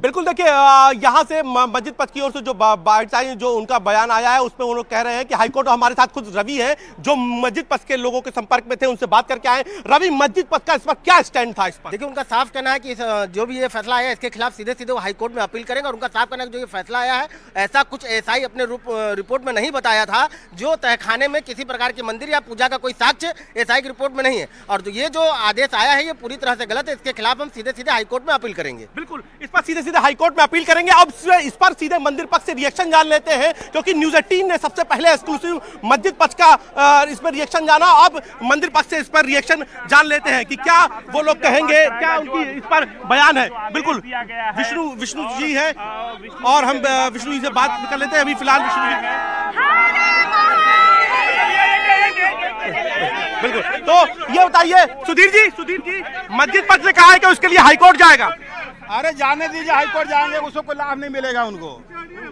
बिल्कुल देखिए, यहाँ से मस्जिद पथ की ओर से जो बाइट आई, जो उनका बयान आया है उसमें उन्होंने कह रहे हैं कि हाईकोर्ट, हमारे साथ खुद रवि हैं जो मस्जिद पथ के लोगों के संपर्क में थे, उनसे बात करके आए। रवि, मस्जिद पथ का इस पर क्या स्टैंड था? इस पर देखिए, उनका साफ कहना है कि जो भी ये फैसला आया है इसके खिलाफ सीधे सीधे वो हाईकोर्ट में अपील करेंगे। और उनका साफ कहना है कि जो ये फैसला आया है ऐसा कुछ एसआई अपने रिपोर्ट में नहीं बताया था, जो तहखाने में किसी प्रकार के मंदिर या पूजा का कोई साक्ष्य एसआई की रिपोर्ट में नहीं है। और ये जो आदेश आया है ये पूरी तरह से गलत है, इसके खिलाफ हम सीधे सीधे हाईकोर्ट में अपील करेंगे। बिल्कुल, इस पर सीधे सीधे हाईकोर्ट में अपील करेंगे। अब इस पर सीधे मंदिर पक्ष से रिएक्शन जान लेते हैं, क्योंकि न्यूज़ 18 ने सबसे पहले एक्सक्लूसिव मस्जिद पक्ष का इस पर रिएक्शन जाना। अब मंदिर पक्ष से इस पर रिएक्शन जान लेते हैं कि क्या वो लोग कहेंगे, क्या उनकी इस पर बयान है। बिल्कुल, विष्णु जी है और हम विष्णु जी से बात कर लेते हैं। अभी फिलहाल विष्णु जी, बिल्कुल, तो ये बताइए सुधीर जी, मस्जिद पक्ष ने कहा है कि उसके लिए हाईकोर्ट जाएगा। अरे जाने दीजिए, हाईकोर्ट जाएंगे उसको कोई लाभ नहीं मिलेगा। उनको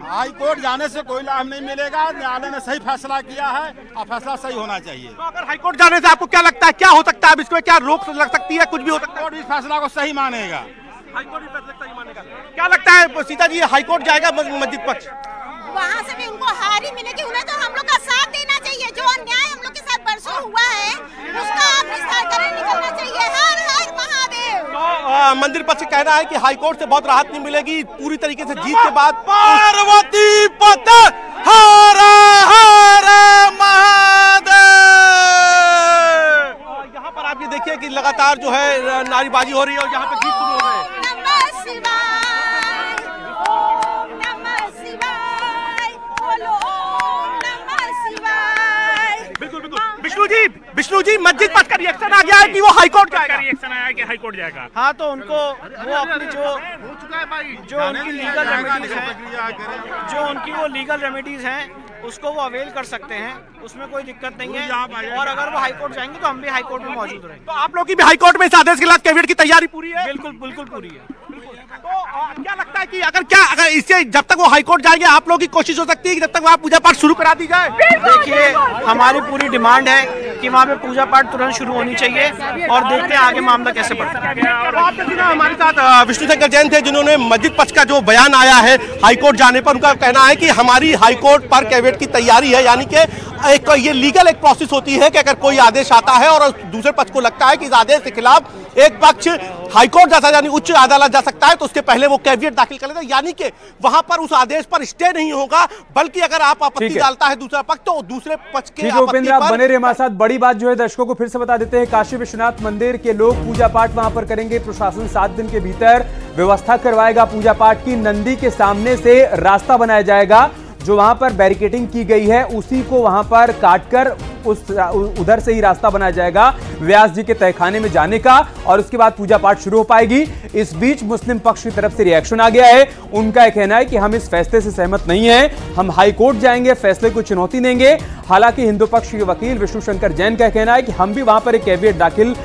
हाईकोर्ट जाने से कोई लाभ नहीं मिलेगा। न्यायालय ने सही फैसला किया है और फैसला सही होना चाहिए। तो अगर हाईकोर्ट जाने से आपको क्या लगता है, क्या हो सकता है? अब इसको क्या रोक लग सकती है? कुछ भी हो सकता है। हाईकोर्ट इस फैसला को सही मानेगा। हाईकोर्ट इस फैसले को सही मानेगा। क्या लगता है सीता जी, हाईकोर्ट जाएगा मस्जिद पक्ष? वहाँ से भी उनको हार ही मिलेगी। उन्हें तो हम लोग का साथ देना चाहिए। जो अन्याय हम लोग के साथ बरसों हुआ है उसका आप निस्तार करने निकलना चाहिए। हर हर महादेव। तो मंदिर पक्ष का कहना है कि हाईकोर्ट से बहुत राहत नहीं मिलेगी। पूरी तरीके से जीत के बाद पार्वती पथ हर हर महादेव। यहाँ पर आप ये देखिए कि लगातार जो है नारेबाजी हो रही है और यहाँ पे गीत शुरू हो रहे हैं। विष्णु जी, मस्जिद पथ का रिएक्शन आ गया है कि वो हाईकोर्ट जाएगा। रिएक्शन आया कि हाईकोर्ट जाएगा। हाँ, तो उनको वो अपनी जो उनकी लीगल रेमेडीज हैं, जो उनकी वो लीगल रेमेडीज हैं उसको वो अवेल कर सकते हैं, उसमें कोई दिक्कत नहीं है। और अगर वो हाईकोर्ट जाएंगे तो हम भी हाईकोर्ट में मौजूद रहेंगे। तो आप लोग की भी हाईकोर्ट में इस आदेश के खिलाफ कैबिनेट की तैयारी पूरी है? बिल्कुल पूरी है। तो क्या लगता है कि अगर इससे जब तक वो हाईकोर्ट जाएंगे आप लोगों की कोशिश हो सकती है कि जब तक वहाँ पूजा पाठ शुरू करा दी जाए? देखिए, हमारी पूरी डिमांड है कि वहाँ पे पूजा पाठ तुरंत शुरू होनी चाहिए और देखते हैं आगे मामला कैसे बढ़ता है। हमारे साथ विष्णु शंकर जैन थे, जिन्होंने मस्जिद पक्ष का जो बयान आया है हाईकोर्ट जाने पर, उनका कहना है कि हमारी हाईकोर्ट पर कैबिनेट की तैयारी है। यानी कि एक ये लीगल एक प्रोसेस होती है कि अगर कोई आदेश आता है और दूसरे पक्ष को लगता है कि इस आदेश के खिलाफ एक पक्ष हाईकोर्ट जाता है, यानी उच्च अदालत जा सकता है, तो उसके पहले वो कैविएट दाखिल कर लेता है। यानी कि वहां पर उस आदेश पर स्टे नहीं होगा, बल्कि अगर आप आपत्ति डालता है दूसरा पक्ष तो दूसरे पक्ष के उपेंद्र, आप बने रहे हमारे साथ। बड़ी बात जो है दर्शकों को फिर से बता देते हैं, काशी विश्वनाथ मंदिर के लोग पूजा पाठ वहां पर करेंगे। प्रशासन 7 दिन के भीतर व्यवस्था करवाएगा पूजा पाठ की। नंदी के सामने से रास्ता बनाया जाएगा, जो वहां पर बैरिकेडिंग की गई है उसी को वहां पर काटकर उधर से ही रास्ता बनाया जाएगा व्यास जी के तहखाने में जाने का, और उसके बाद पूजा पाठ शुरू हो पाएगी। इस बीच मुस्लिम पक्ष की तरफ से रिएक्शन आ गया है। उनका कहना है कि हम इस फैसले से सहमत नहीं है, हम हाईकोर्ट जाएंगे, फैसले को चुनौती देंगे। हालांकि हिंदू पक्ष के वकील विष्णु शंकर जैन का कहना है कि हम भी वहां पर एक कैविएट दाखिल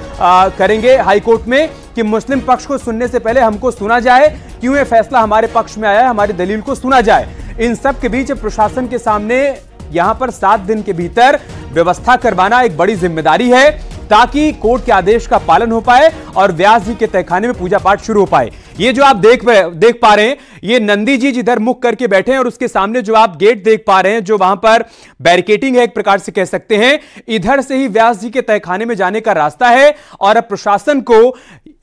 करेंगे हाईकोर्ट में कि मुस्लिम पक्ष को सुनने से पहले हमको सुना जाए, क्यों ये फैसला हमारे पक्ष में आया है, हमारी दलील को सुना जाए। इन सब के बीच प्रशासन के सामने यहां पर 7 दिन के भीतर व्यवस्था करवाना एक बड़ी जिम्मेदारी है, ताकि कोर्ट के आदेश का पालन हो पाए और व्यास जी के तहखाने में पूजा पाठ शुरू हो पाए। ये जो आप देख पा रहे हैं, ये नंदी जी जिधर मुख करके बैठे हैं और उसके सामने जो आप गेट देख पा रहे हैं, जो वहां पर बैरिकेडिंग है एक प्रकार से कह सकते हैं, इधर से ही व्यास जी के तहखाने में जाने का रास्ता है। और अब प्रशासन को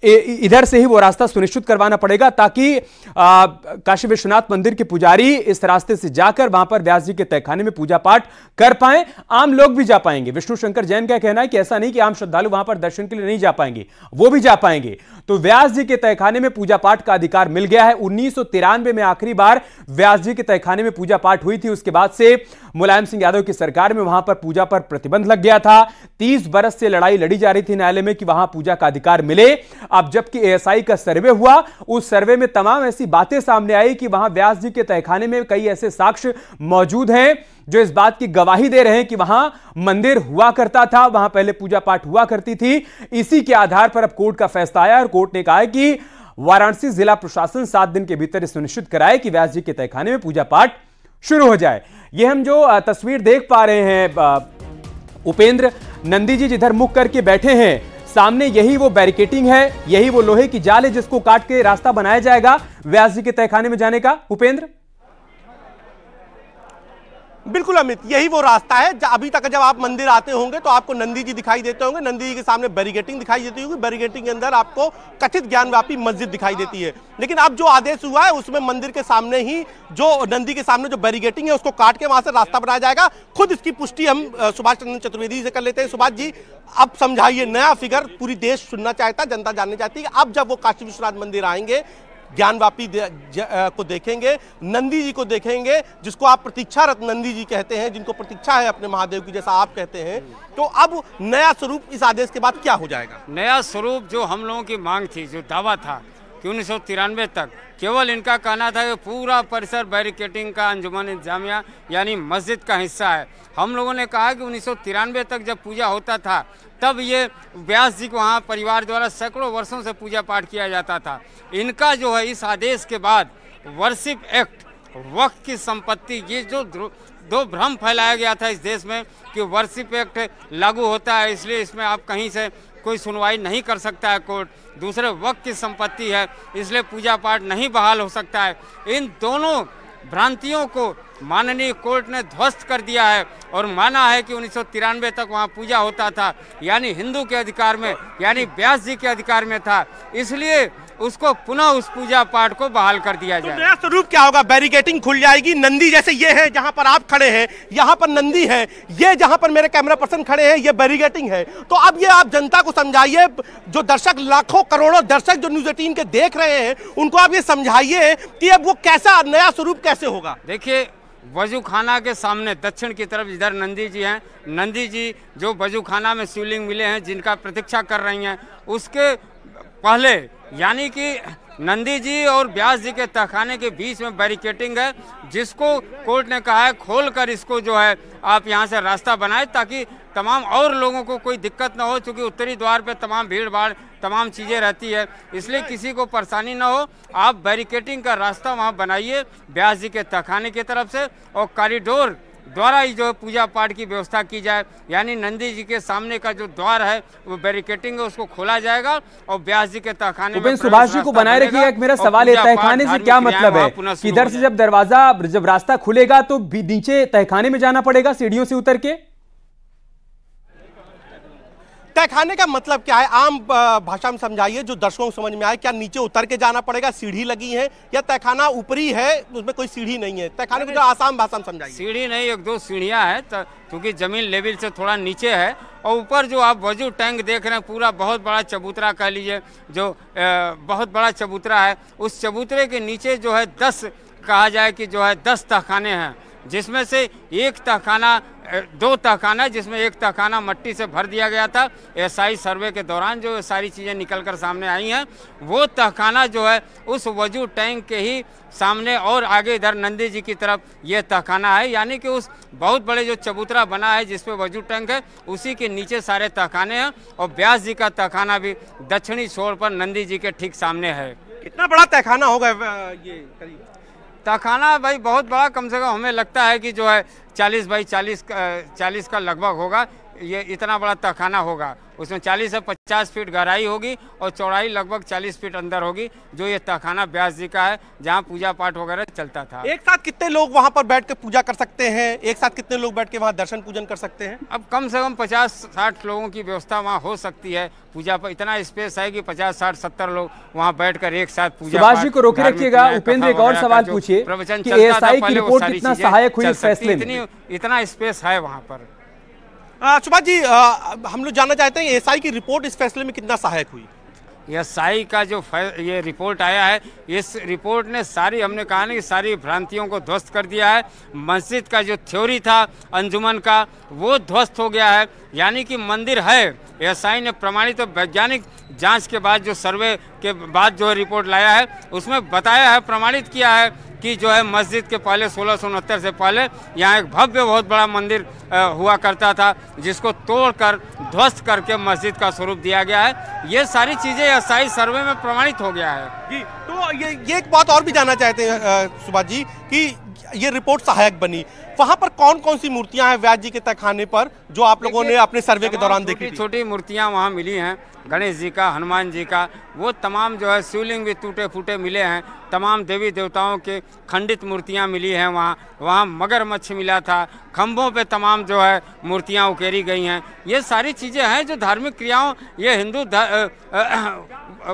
इधर से ही वो रास्ता सुनिश्चित करवाना पड़ेगा, ताकि काशी विश्वनाथ मंदिर के पुजारी इस रास्ते से जाकर वहां पर व्यास जी के तहखाने में पूजा पाठ कर पाए, आम लोग भी जा पाएंगे। विष्णु शंकर जैन का कहना है कि ऐसा नहीं कि आम श्रद्धालु वहां पर दर्शन के लिए नहीं जा पाएंगे, वो भी जा पाएंगे। तो व्यास जी के तहखाने में पूजा पाठ का अधिकार मिल गया है। 1993 में आखिरी बार व्यास जी के तहखाने में पूजा पाठ हुई थी। उसके बाद से मुलायम सिंह यादव की सरकार में वहां पर पूजा पर प्रतिबंध लग गया था। 30 बरस से लड़ाई लड़ी जा रही थी न्यायालय में कि वहां पूजा का अधिकार मिले। अब जबकि एएसआई का सर्वे हुआ, उस सर्वे में तमाम ऐसी बातें सामने आई कि वहां व्यास जी के तहखाने में कई ऐसे साक्ष्य मौजूद हैं जो इस बात की गवाही दे रहे हैं कि वहां मंदिर हुआ करता था, वहां पहले पूजा पाठ हुआ करती थी। इसी के आधार पर अब कोर्ट का फैसला आया और कोर्ट ने कहा है कि वाराणसी जिला प्रशासन 7 दिन के भीतर सुनिश्चित कराए कि व्यास जी के तहखाने में पूजा पाठ शुरू हो जाए। यह हम जो तस्वीर देख पा रहे हैं उपेंद्र, नंदी जी जिधर मुख करके बैठे हैं, सामने यही वो बैरिकेटिंग है, यही वो लोहे की जाल है जिसको काट के रास्ता बनाया जाएगा व्यास जी के तहखाने में जाने का। उपेंद्र, बिल्कुल अमित, यही वो रास्ता है। अभी तक जब आप मंदिर आते होंगे तो आपको नंदी जी दिखाई देते होंगे, नंदी जी के सामने बैरिकेटिंग दिखाई देती होगी, बैरिकेटिंग के अंदर आपको कथित ज्ञानव्यापी मस्जिद दिखाई देती है। लेकिन अब जो आदेश हुआ है उसमें मंदिर के सामने ही जो नंदी के सामने जो बैरिकेटिंग है उसको काट के वहां से रास्ता बनाया जाएगा। खुद इसकी पुष्टि हम सुभाष चंद्र चतुर्वेदी से कर लेते हैं। सुभाष जी, अब समझाइए, नया फिगर पूरी देश सुनना चाहता, जनता जानना चाहती है। अब जब वो काशी विश्वनाथ मंदिर आएंगे, ज्ञानव्यापी को देखेंगे, नंदी जी को देखेंगे, जिसको आप प्रतीक्षारत नंदी जी कहते हैं, जिनको प्रतीक्षा है अपने महादेव की, जैसा आप कहते हैं, तो अब नया स्वरूप इस आदेश के बाद क्या हो जाएगा? नया स्वरूप जो हम लोगों की मांग थी, जो दावा था कि 1993 तक केवल इनका कहना था कि पूरा परिसर बैरिकेटिंग का अंजुमन इंतजामिया यानी मस्जिद का हिस्सा है। हम लोगों ने कहा कि 1993 तक जब पूजा होता था तब ये व्यास जी को वहाँ परिवार द्वारा सैकड़ों वर्षों से पूजा पाठ किया जाता था। इनका जो है इस आदेश के बाद वर्शिप एक्ट, वक्त की संपत्ति, ये जो दो भ्रम फैलाया गया था इस देश में कि वर्शिप एक्ट लागू होता है इसलिए इसमें आप कहीं से कोई सुनवाई नहीं कर सकता है कोर्ट, दूसरे वक्त की संपत्ति है इसलिए पूजा पाठ नहीं बहाल हो सकता है, इन दोनों भ्रांतियों को माननीय कोर्ट ने ध्वस्त कर दिया है और माना है कि 1993 तक वहाँ पूजा होता था, यानी हिंदू के अधिकार में, यानी व्यास जी के अधिकार में था, इसलिए उसको पुनः उस पूजा पाठ को बहाल कर दिया जाए। तो नया स्वरूप क्या होगा? बैरिकेटिंग खुल जाएगी, नंदी जैसे ये है जहां पर आप खड़े हैं, यहाँ पर नंदी है, ये जहां पर मेरे कैमरा पर्सन खड़े हैं ये बैरिकेटिंग है। तो अब ये आप जनता को समझाइए, जो दर्शक लाखों करोड़ों दर्शक जो न्यूज़ 18 के देख रहे हैं उनको आप ये समझाइए कि अब वो कैसा नया स्वरूप कैसे होगा। देखिए, वजू खाना के सामने दक्षिण की तरफ इधर नंदी जी हैं, नंदी जी जो वजू खाना में शिवलिंग मिले हैं जिनका प्रतीक्षा कर रही हैं, उसके पहले यानी कि नंदी जी और व्यास जी के तहखाने के बीच में बैरिकेटिंग है, जिसको कोर्ट ने कहा है खोलकर इसको जो है आप यहां से रास्ता बनाएं ताकि तमाम और लोगों को कोई दिक्कत ना हो, क्योंकि उत्तरी द्वार पे तमाम भीड़ भाड़ तमाम चीज़ें रहती है, इसलिए किसी को परेशानी ना हो। आप बैरिकेटिंग का रास्ता वहां बनाइए व्यास जी के तहखाने की तरफ से और कॉरिडोर द्वारा ही जो पूजा पाठ की व्यवस्था की जाए, यानी नंदी जी के सामने का जो द्वार है वो बैरिकेटिंग है उसको खोला जाएगा और व्यास जी के तहखाने में सुभाष जी को बनाए रखिएगा। एक मेरा सवाल है, तहखाने से क्या मतलब है? इधर से जब दरवाजा जब रास्ता खुलेगा तो नीचे तहखाने में जाना पड़ेगा सीढ़ियों से उतर के? तहखाने का मतलब क्या है? आम भाषा में समझाइए जो दर्शकों को समझ में आए। क्या नीचे उतर के जाना पड़ेगा, सीढ़ी लगी है, या तहखाना ऊपरी है उसमें कोई सीढ़ी नहीं है? तहखाने को आसान भाषा में समझाइए। सीढ़ी नहीं, एक दो सीढ़ियां हैं क्योंकि जमीन लेवल से थोड़ा नीचे है, और ऊपर जो आप वजू टैंक देख रहे हैं पूरा बहुत बड़ा चबूतरा कह लीजिए, जो बहुत बड़ा चबूतरा है, उस चबूतरे के नीचे जो है 10 कहा जाए कि जो है 10 तहखाने हैं, जिसमें से एक तहखाना 2 तहखाना जिसमें एक तहखाना मट्टी से भर दिया गया था। एसआई सर्वे के दौरान जो सारी चीज़ें निकलकर सामने आई हैं, वो तहखाना जो है उस वजू टैंक के ही सामने और आगे इधर नंदी जी की तरफ ये तहखाना है, यानी कि उस बहुत बड़े जो चबूतरा बना है जिसपे वजू टैंक है उसी के नीचे सारे तहखाने हैं, और व्यास जी का तहखाना भी दक्षिणी छोर पर नंदी जी के ठीक सामने है। कितना बड़ा तहखाना होगा ये? तहखाना भाई बहुत बड़ा, कम से कम हमें लगता है कि जो है 40 बाई 40 का लगभग होगा, ये इतना बड़ा तहखाना होगा। उसमें 40 से 50 फीट गहराई होगी और चौड़ाई लगभग 40 फीट अंदर होगी, जो ये तहखाना व्यास जी का है जहाँ पूजा पाठ वगैरह चलता था। एक साथ कितने लोग वहाँ पर बैठ के पूजा कर सकते हैं? एक साथ कितने लोग बैठ के वहाँ दर्शन पूजन कर सकते हैं? अब कम से कम 50-60 लोगों की व्यवस्था वहाँ हो सकती है। पूजा पर इतना स्पेस है कि 50-60-70 लोग वहाँ बैठकर एक साथ पूजा। सुभाष जी को रोके रखिएगा। उपेंद्र, एक और सवाल पूछिए कि एएसआई की रिपोर्ट कितना सहायक हुई इस फैसले में? इतना स्पेस है वहाँ पर। सुभाष जी, हम लोग जानना चाहते हैं एएसआई की रिपोर्ट इस फैसले में कितना सहायक हुई? एएसआई का जो ये रिपोर्ट आया है, इस रिपोर्ट ने सारी, हमने कहा ना कि सारी भ्रांतियों को ध्वस्त कर दिया है। मस्जिद का जो थ्योरी था अंजुमन का वो ध्वस्त हो गया है, यानी कि मंदिर है। एएसआई ने प्रमाणित तो वैज्ञानिक जांच के बाद जो सर्वे के बाद जो रिपोर्ट लाया है उसमें बताया है, प्रमाणित किया है कि जो है मस्जिद के पहले 1669 से पहले यहाँ एक भव्य बहुत बड़ा मंदिर हुआ करता था, जिसको तोड़कर ध्वस्त करके मस्जिद का स्वरूप दिया गया है। ये सारी चीज़ें एएसआई सर्वे में प्रमाणित हो गया है जी। तो ये एक बात और भी जानना चाहते हैं सुभाष जी कि ये रिपोर्ट सहायक बनी, वहाँ पर कौन कौन सी मूर्तियाँ हैं व्यास जी के तहखाने पर जो आप लोगों ने अपने सर्वे के दौरान देखी? छोटी मूर्तियाँ वहाँ मिली हैं, गणेश जी का, हनुमान जी का, वो तमाम जो है शिवलिंग भी टूटे फूटे मिले हैं। तमाम देवी देवताओं के खंडित मूर्तियां मिली हैं। वहाँ मगरमच्छ मिला था। खंभों पे तमाम जो है मूर्तियां उकेरी गई हैं। ये सारी चीज़ें हैं जो धार्मिक क्रियाओं, ये हिंदू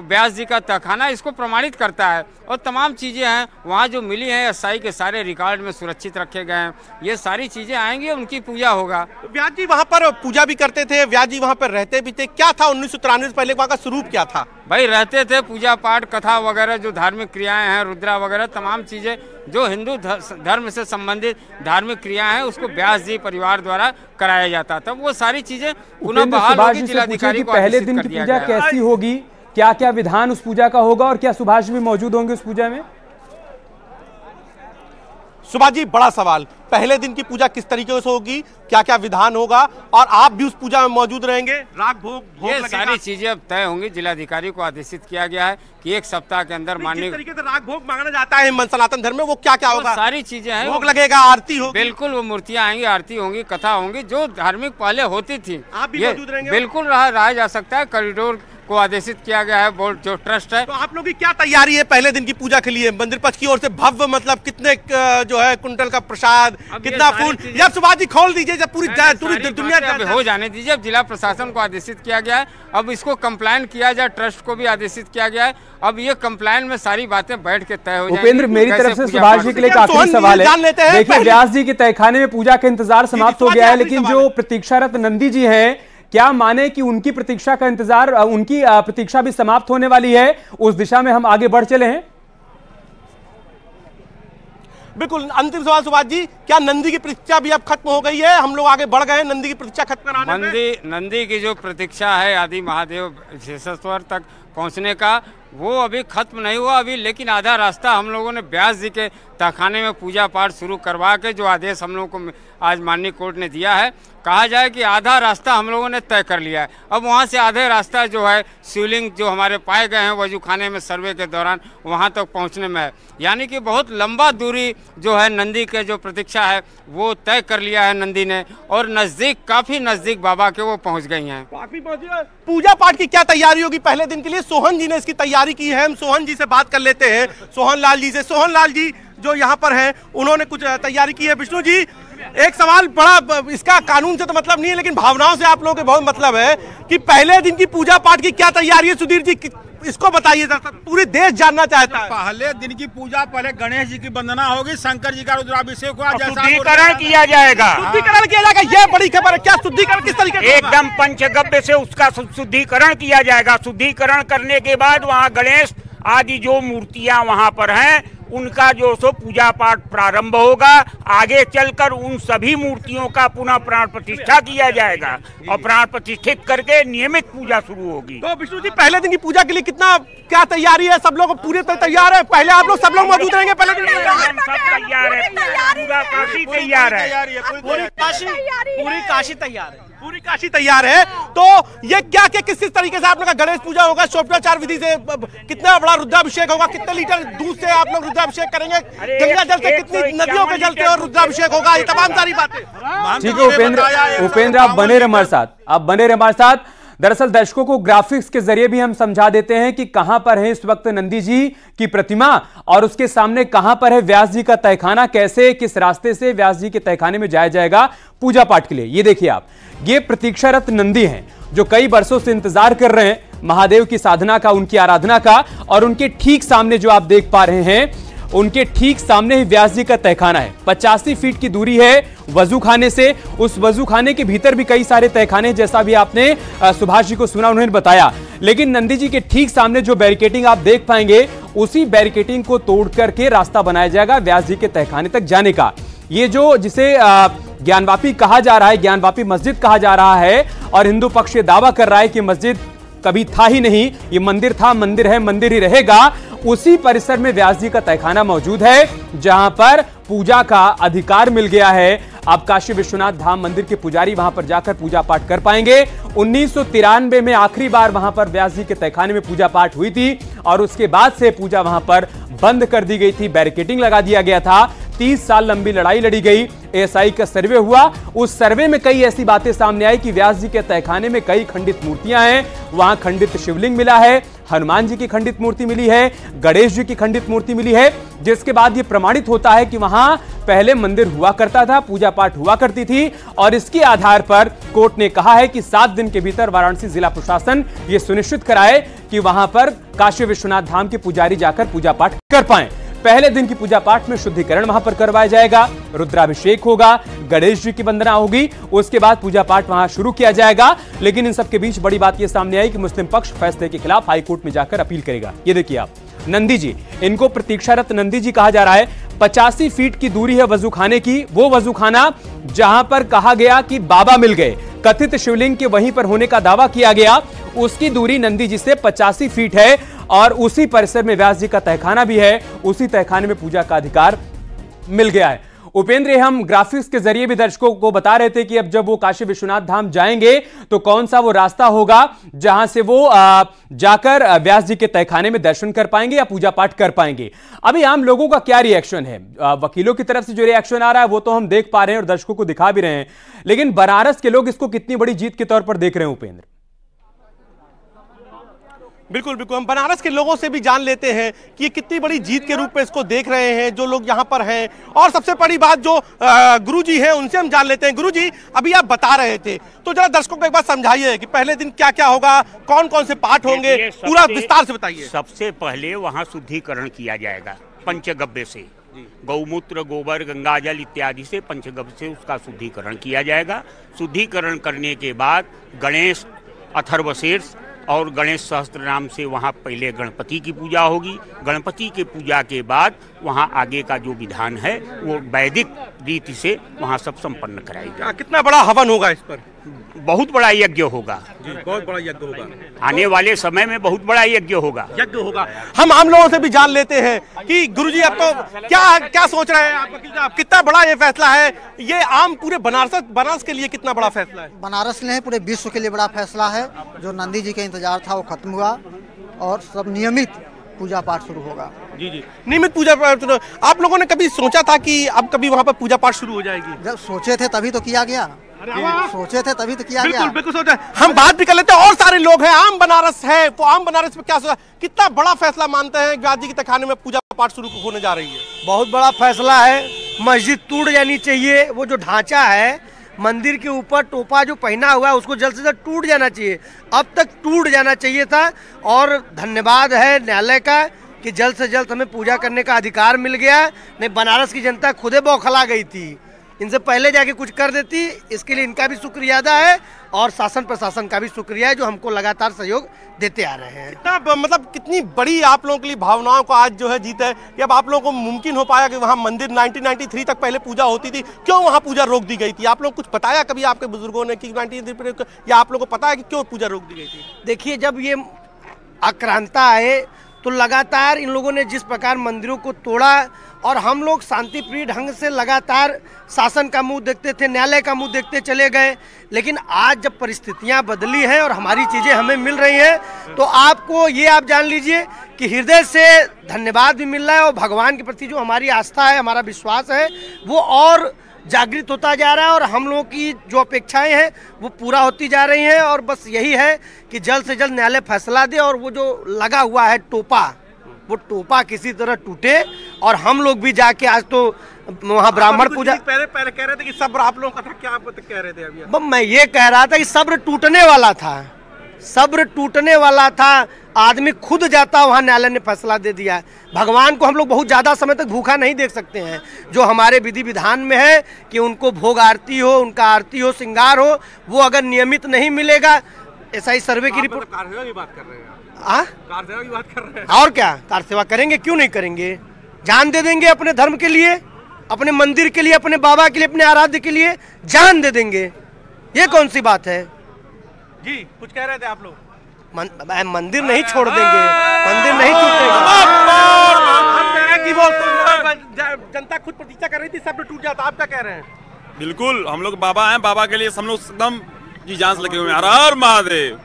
व्यास जी का तहखाना इसको प्रमाणित करता है। और तमाम चीज़ें हैं वहाँ जो मिली हैं, एसआई के सारे रिकॉर्ड में सुरक्षित रखे गए हैं। ये सारी चीज़ें आएंगी, उनकी पूजा होगा। व्यास जी वहाँ पर पूजा भी करते थे, व्यास जी वहाँ पर रहते भी थे। क्या था 1993 से पहले वहाँ का स्वरूप क्या था? भाई रहते थे, पूजा पाठ, कथा वगैरह, जो धार्मिक क्रियाएं हैं, रुद्रा वगैरह, तमाम चीज़ें जो हिंदू धर्म से संबंधित धार्मिक क्रियाएं हैं उसको व्यास जी परिवार द्वारा कराया जाता था। वो सारी चीज़ें पुनः बहाल होगी। जिलाधिकारी को पहले दिन की पूजा कैसी होगी, क्या क्या विधान उस पूजा का होगा और क्या सुभाष भी मौजूद होंगे उस पूजा में? सुभाष जी, बड़ा सवाल, पहले दिन की पूजा किस तरीके से होगी, क्या क्या विधान होगा, और आप भी उस पूजा में मौजूद रहेंगे? राग भोग ये सारी चीजें अब तय होंगी। जिलाधिकारी को आदेशित किया गया है कि 1 सप्ताह के अंदर माननीय किस तरीके से राग भोग मांगना जाता है सनातन धर्म में, वो क्या क्या होगा? सारी चीजें हैं, भोग लगेगा, आरती होगी। बिल्कुल, वो मूर्तियां आएंगी, आरती होंगी, कथा होंगी, जो धार्मिक पहले होती थी। आप भी मौजूद रहेंगे? बिल्कुल रहा जा सकता है। कॉरिडोर को आदेशित किया गया है, बोर्ड जो ट्रस्ट है। तो आप लोगों की क्या तैयारी है पहले दिन की पूजा के लिए? मंदिर पक्ष की ओर से भव्य, मतलब कितने जो है कुंटल का प्रसाद, कितना फूल, या सुभाष जी खोल दीजिए, जब पूरी दुनिया हो जाने दीजिए। अब जिला प्रशासन को आदेशित किया गया है, अब इसको कंप्लाइन किया जाए, ट्रस्ट को भी आदेशित किया गया है। अब ये कंप्लाइन में सारी बातें बैठ के तय हो जाएंगी। उपेंद्र, मेरी तरफ से सुभाष जी के लिए एक आखिरी सवाल है। देखिए, व्यास जी के तहखाने में पूजा का इंतजार समाप्त हो गया है, लेकिन जो प्रतीक्षारत नंदी जी हैं, क्या माने कि उनकी प्रतीक्षा का इंतजार, उनकी प्रतीक्षा भी समाप्त होने वाली है? उस दिशा में हम आगे बढ़ चले हैं। बिल्कुल, अंतिम सवाल सुभाष जी, क्या नंदी की प्रतीक्षा भी अब खत्म हो गई है? हम लोग आगे बढ़ गए हैं नंदी की प्रतीक्षा खत्म कराने में? नंदी की जो प्रतीक्षा है आदि महादेव विशेश्वर तक पहुंचने का, वो अभी खत्म नहीं हुआ अभी, लेकिन आधा रास्ता हम लोगों ने व्यास जी के तहखाने में पूजा पाठ शुरू करवा के, जो आदेश हम लोगों को आज माननीय कोर्ट ने दिया है, कहा जाए कि आधा रास्ता हम लोगों ने तय कर लिया है। अब वहाँ से आधे रास्ता जो है शिवलिंग जो हमारे पाए गए हैं वजू खाने में सर्वे के दौरान, वहाँ तक पहुँचने में है। यानी कि बहुत लंबा दूरी जो है नंदी के जो प्रतीक्षा है वो तय कर लिया है नंदी ने, और नज़दीक, काफ़ी नज़दीक बाबा के वो पहुँच गई हैं। पूजा पाठ की क्या तैयारी होगी पहले दिन के लिए? सोहन जी ने इसकी तैयारी की है, हम सोहन जी से बात कर लेते हैं, सोहन लाल जी से। सोहन लाल जी जो यहाँ पर हैं, उन्होंने कुछ तैयारी की है। विष्णु जी, एक सवाल, बड़ा इसका कानून से तो मतलब नहीं है, लेकिन भावनाओं से आप लोगों के बहुत मतलब है कि पहले दिन की पूजा पाठ की क्या तैयारी है? सुधीर जी, इसको बताइए, पूरे देश जानना चाहता है। पहले दिन की पूजा, पहले गणेश जी की वंदना होगी, शंकर जी का रुद्राभिषेक हुआ, शुद्धिकरण किया जाएगा। शुद्धिकरण किया जाएगा, ये बड़ी खबर है। क्या शुद्धिकरण किस तरीके से? एकदम पंचगव्य से उसका शुद्धिकरण किया जाएगा। शुद्धिकरण करने के बाद वहाँ गणेश आदि जो मूर्तियां वहाँ पर हैं, उनका जो सो पूजा पाठ प्रारंभ होगा। आगे चलकर उन सभी मूर्तियों का पुनः प्राण प्रतिष्ठा किया जाएगा और प्राण प्रतिष्ठित करके नियमित पूजा शुरू होगी। तो विष्णु जी, पहले दिन की पूजा के लिए कितना क्या तैयारी है? सब लोग पूरे तैयार है? पहले आप लोग सब लोग मौजूद रहेंगे पहले दिन? सब तैयार है, पूरा काशी तैयार है, पूरी काशी तैयार है, पूरी काशी तैयार है। तो ये क्या किस तरीके से आप लोग का गणेश पूजा होगा? षोडशोपचार विधि से कितना बड़ा रुद्राभिषेक होगा? कितने लीटर दूध से आप लोग रुद्राभिषेक करेंगे? गंगा जल से कितनी नदियों के जल से और रुद्राभिषेक होगा? ये तमाम सारी बातें। ठीक है उपेंद्र, आप बने रहे हमारे साथ, आप बने रहे हमारे साथ। दरअसल दर्शकों को ग्राफिक्स के जरिए भी हम समझा देते हैं कि कहां पर है इस वक्त नंदी जी की प्रतिमा और उसके सामने कहां पर है व्यास जी का तहखाना, कैसे किस रास्ते से व्यास जी के तहखाने में जाया जाएगा पूजा पाठ के लिए। ये देखिए आप, ये प्रतीक्षारत नंदी हैं जो कई वर्षों से इंतजार कर रहे हैं महादेव की साधना का, उनकी आराधना का, और उनके ठीक सामने जो आप देख पा रहे हैं, उनके ठीक सामने ही व्यास जी का तहखाना है। 85 फीट की दूरी है वजू खाने से। उस वजू खाने के भीतर भी कई सारे तहखाने, जैसा भी आपने सुभाष जी को सुना, उन्होंने बताया। लेकिन नंदी जी के ठीक सामने जो बैरिकेटिंग आप देख पाएंगे, उसी बैरिकेटिंग को तोड़ करके रास्ता बनाया जाएगा व्यास जी के तहखाने तक जाने का। ये जो जिसे ज्ञानवापी कहा जा रहा है, ज्ञानवापी मस्जिद कहा जा रहा है, और हिंदू पक्ष ये दावा कर रहा है कि मस्जिद कभी था ही नहीं, ये मंदिर था, मंदिर है, मंदिर ही रहेगा। उसी परिसर में व्यास जी का तहखाना मौजूद है, जहां पर पूजा का अधिकार मिल गया है। अब काशी विश्वनाथ धाम मंदिर के पुजारी वहां पर जाकर पूजा पाठ कर पाएंगे। 1993 में आखिरी बार वहां पर व्यास जी के तहखाने में पूजा पाठ हुई थी, और उसके बाद से पूजा वहां पर बंद कर दी गई थी, बैरिकेडिंग लगा दिया गया था। 30 साल लंबी लड़ाई लड़ी गई, एएसआई का सर्वे हुआ। उस सर्वे में कई ऐसी बातें सामने आई कि व्यास जी के तहखाने में कई खंडित मूर्तियां हैं। वहां खंडित शिवलिंग मिला है, हनुमान जी की खंडित मूर्ति मिली है, गणेश जी की खंडित मूर्ति मिली है, जिसके बाद यह प्रमाणित होता है कि वहां पहले मंदिर हुआ करता था, पूजा पाठ हुआ करती थी। और इसके आधार पर कोर्ट ने कहा है कि 7 दिन के भीतर वाराणसी जिला प्रशासन यह सुनिश्चित कराए कि वहां पर काशी विश्वनाथ धाम के पुजारी जाकर पूजा पाठ कर पाए। पहले दिन की पूजा पाठ में शुद्धिकरण वहां पर करवाया जाएगा, रुद्राभिषेक होगा, गणेश जी की वंदना होगी, उसके बाद पूजा पाठ वहां शुरू किया जाएगा। लेकिन इन सबके बीच बड़ी बात यह सामने आई कि मुस्लिम पक्ष फैसले के खिलाफ हाईकोर्ट में जाकर अपील करेगा। ये देखिए आप, नंदी जी, इनको प्रतीक्षारत नंदी जी कहा जा रहा है। 85 फीट की दूरी है वजूखाने की, वो वजूखाना जहां पर कहा गया कि बाबा मिल गए, कथित शिवलिंग के वहीं पर होने का दावा किया गया, उसकी दूरी नंदी जी से 85 फीट है। और उसी परिसर में व्यास जी का तहखाना भी है, उसी तहखाने में पूजा का अधिकार मिल गया है। उपेंद्र, हम ग्राफिक्स के जरिए भी दर्शकों को बता रहे थे कि अब जब वो काशी विश्वनाथ धाम जाएंगे तो कौन सा वो रास्ता होगा जहां से वो जाकर व्यास जी के तहखाने में दर्शन कर पाएंगे या पूजा पाठ कर पाएंगे। अभी आम लोगों का क्या रिएक्शन है? वकीलों की तरफ से जो रिएक्शन आ रहा है वो तो हम देख पा रहे हैं और दर्शकों को दिखा भी रहे हैं, लेकिन बनारस के लोग इसको कितनी बड़ी जीत के तौर पर देख रहे हैं उपेंद्र? बिल्कुल बिल्कुल, हम बनारस के लोगों से भी जान लेते हैं कि ये कितनी बड़ी जीत के रूप में इसको देख रहे हैं जो लोग यहाँ पर हैं। और सबसे बड़ी बात जो गुरुजी हैं उनसे हम जान लेते हैं। गुरुजी, अभी आप बता रहे थे तो जरा दर्शकों को एक बार समझाइए कि पहले दिन क्या क्या होगा, कौन कौन से पाठ होंगे, पूरा विस्तार से बताइए। सबसे पहले वहाँ शुद्धिकरण किया जाएगा पंचगव्य से, गौमूत्र, गोबर, गंगाजल इत्यादि से, पंचगव्य से उसका शुद्धिकरण किया जाएगा। शुद्धिकरण करने के बाद गणेश अथर्वशीर्ष और गणेश सहस्त्र नाम से वहाँ पहले गणपति की पूजा होगी। गणपति के पूजा के बाद वहाँ आगे का जो विधान है वो वैदिक रीति से वहाँ सब संपन्न कराई जाए। कितना बड़ा हवन होगा इस पर? बहुत बड़ा यज्ञ होगा जी, बहुत बड़ा यज्ञ होगा। आने वाले समय में बहुत बड़ा यज्ञ होगा। हम आम लोगों से भी जान लेते हैं कि गुरुजी अब तो क्या सोच रहे हैं आप, कितना बड़ा ये फैसला है? ये आम पूरे बनारस के लिए कितना बड़ा फैसला है? बनारस ने पूरे विश्व के लिए बड़ा फैसला है। जो नंदी जी का इंतजार था वो खत्म हुआ और सब नियमित पूजा पाठ शुरू होगा। जी जी, नियमित पूजा पाठ। आप लोगों ने कभी सोचा था कि अब कभी वहाँ पर पूजा पाठ शुरू हो जाएगी? जब सोचे थे तभी तो किया गया, सोचे थे तभी तो किया गया। बिल्कुल सोचा। हम बात भी कर लेते हैं, और सारे लोग हैं, आम बनारस है, वो आम बनारस में क्या सोचा, कितना बड़ा फैसला मानते हैं व्यास जी के तहखाने में पूजा पाठ शुरू होने जा रही है? बहुत बड़ा फैसला है। मस्जिद टूट जानी चाहिए, वो जो ढांचा है मंदिर के ऊपर टोपा जो पहना हुआ है उसको जल्द से जल्द टूट जाना चाहिए। अब तक टूट जाना चाहिए था। और धन्यवाद है न्यायालय का कि जल्द से जल्द हमें पूजा करने का अधिकार मिल गया। नहीं, बनारस की जनता खुदे बौखला गई थी, इनसे पहले जाके कुछ कर देती। इसके लिए इनका भी शुक्रिया अदा है और शासन प्रशासन का भी शुक्रिया है जो हमको लगातार सहयोग देते आ रहे हैं। मतलब कितनी बड़ी आप लोगों के लिए भावनाओं को आज जो है जीत है कि अब आप लोगों को मुमकिन हो पाया कि वहाँ मंदिर 1993 तक पहले पूजा होती थी, क्यों वहाँ पूजा रोक दी गई थी? आप लोग कुछ बताया कभी आपके बुजुर्गों ने कि 1993 या आप लोगों को पता है कि क्यों पूजा रोक दी गई थी? देखिए, जब ये आक्रांता आए तो लगातार इन लोगों ने जिस प्रकार मंदिरों को तोड़ा और हम लोग शांतिप्रिय ढंग से लगातार शासन का मुंह देखते थे, न्यायालय का मुंह देखते चले गए। लेकिन आज जब परिस्थितियां बदली हैं और हमारी चीज़ें हमें मिल रही हैं तो आपको ये आप जान लीजिए कि हृदय से धन्यवाद भी मिल रहा है और भगवान के प्रति जो हमारी आस्था है, हमारा विश्वास है, वो और जागृत होता जा रहा है और हम लोगों की जो अपेक्षाएं हैं वो पूरा होती जा रही हैं। और बस यही है कि जल्द से जल्द न्यायालय फैसला दे और वो जो लगा हुआ है टोपा, वो टोपा किसी तरह टूटे। और हम लोग भी जाके आज तो वहाँ ब्राह्मण पूजा, पहले कह रहे थे कि सब्र आप लोगों का था, क्या आप कह रहे थे अभी? मैं ये कह रहा था कि सब्र टूटने वाला था, सब्र टूटने वाला था। आदमी खुद जाता, वहाँ न्यायालय ने फैसला दे दिया है। भगवान को हम लोग बहुत ज़्यादा समय तक भूखा नहीं देख सकते हैं। जो हमारे विधि विधान में है कि उनको भोग आरती हो, उनका आरती हो, श्रृंगार हो, वो अगर नियमित नहीं मिलेगा, ऐसा ही सर्वे की रिपोर्ट। कारसेवा की बात कर रहे हैं? कारसेवा की बात कर रहे हैं। और क्या, कारसेवा करेंगे, क्यों नहीं करेंगे? जान दे देंगे अपने धर्म के लिए, अपने मंदिर के लिए, अपने बाबा के लिए, अपने आराध्य के लिए जान दे देंगे। ये कौन सी बात है? जी, कुछ कह रहे थे आप लोग? मंदिर नहीं छोड़ देंगे, मंदिर नहीं टूटेगा। कि वो जनता खुद प्रतीक्षा कर रही थी, सब टूट जाता, आप क्या कह रहे हैं? बिल्कुल, हम लोग बाबा हैं, बाबा के लिए हम लोग एकदम जी जान से लगे हुए हैं। हर हर महादेव।